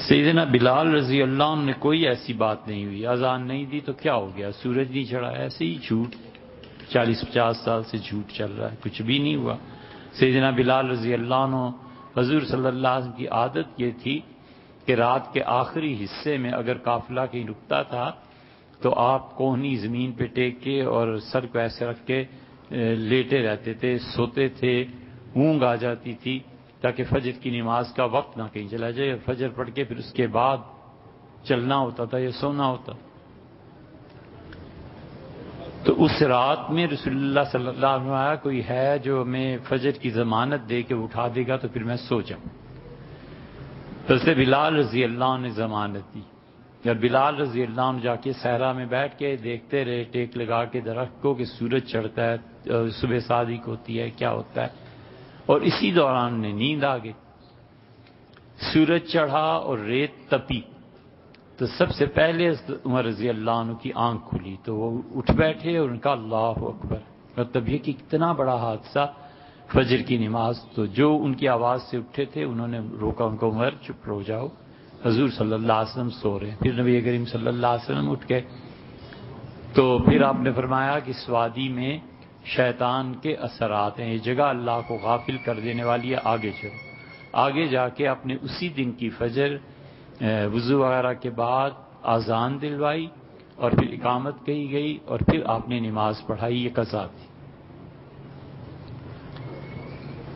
سیدنا بلال رضی اللہ عنہ نے کوئی ایسی بات نہیں ہوئی، اذان نہیں دی تو کیا ہو گیا، سورج نہیں چڑھا، ایسے ہی جھوٹ 40-50 سال سے جھوٹ چل رہا ہے، کچھ بھی نہیں ہوا۔ سیدنا بلال رضی اللہ عنہ، حضور صلی اللہ علیہ وسلم کی عادت یہ تھی کہ رات کے آخری حصے میں اگر قافلہ کہیں رکتا تھا تو آپ کوہنی زمین پہ ٹیک کے اور سر کو ایسے رکھ کے لیٹے رہتے تھے، سوتے تھے، اونگ آ جاتی تھی تاکہ فجر کی نماز کا وقت نہ کہیں چلا جائے، فجر پڑھ کے پھر اس کے بعد چلنا ہوتا تھا یا سونا ہوتا۔ تو اس رات میں رسول اللہ صلی اللہ علیہ وسلم آیا، کوئی ہے جو ہمیں فجر کی ضمانت دے کے اٹھا دے گا تو پھر میں سو جاؤں۔ تو اس سے بلال رضی اللہ عنہ نے ضمانت دی، اور بلال رضی اللہ عنہ جا کے صحرا میں بیٹھ کے دیکھتے رہے ٹیک لگا کے درخت کو کہ سورج چڑھتا ہے، صبح صادق ہوتی ہے، کیا ہوتا ہے، اور اسی دوران انہیں نیند آ گئی۔ سورج چڑھا اور ریت تپی تو سب سے پہلے عمر رضی اللہ عنہ کی آنکھ کھلی تو وہ اٹھ بیٹھے اور ان کا اللہ اکبر، اور تب یہ کہ کتنا بڑا حادثہ، فجر کی نماز۔ تو جو ان کی آواز سے اٹھے تھے انہوں نے روکا، ان کو عمر چپ ہو جاؤ، حضور صلی اللہ علیہ وسلم سو رہے ہیں۔ پھر نبی کریم صلی اللہ علیہ وسلم اٹھ گئے، تو پھر آپ نے فرمایا کہ اس وادی میں شیطان کے اثرات ہیں، یہ جگہ اللہ کو غافل کر دینے والی ہے، آگے چلو۔ آگے جا کے آپ نے اسی دن کی فجر وضو وغیرہ کے بعد اذان دلوائی اور پھر اقامت کہی گئی اور پھر آپ نے نماز پڑھائی، یہ قضا تھی۔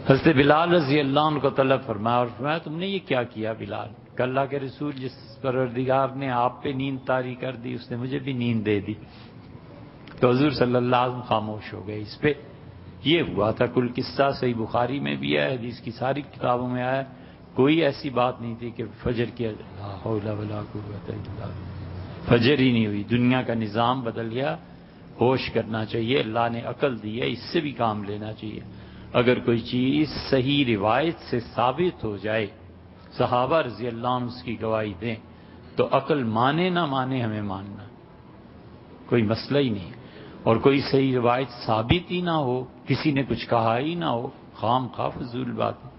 حضرت بلال رضی اللہ عنہ کو طلب فرمایا اور فرمایا تم نے یہ کیا کیا بلال؟ کہ اللہ کے رسول جس پروردگار نے آپ پہ نیند طاری کر دی اس نے مجھے بھی نیند دے دی۔ تو حضور صلی اللہ علیہ وسلم خاموش ہو گئے اس پہ۔ یہ ہوا تھا کل قصہ، صحیح بخاری میں بھی ہے، حدیث کی ساری کتابوں میں آیا، کوئی ایسی بات نہیں تھی کہ فجر کی لا حول ولا قوت الا باللہ، فجر ہی نہیں ہوئی، دنیا کا نظام بدل گیا۔ ہوش کرنا چاہیے، اللہ نے عقل دی ہے، اس سے بھی کام لینا چاہیے۔ اگر کوئی چیز صحیح روایت سے ثابت ہو جائے، صحابہ رضی اللہ عنہ اس کی گواہی دیں، تو عقل مانے نہ مانے ہمیں ماننا، کوئی مسئلہ ہی نہیں۔ اور کوئی صحیح روایت ثابت ہی نہ ہو، کسی نے کچھ کہا ہی نہ ہو، خام خواہ فضول بات ہے۔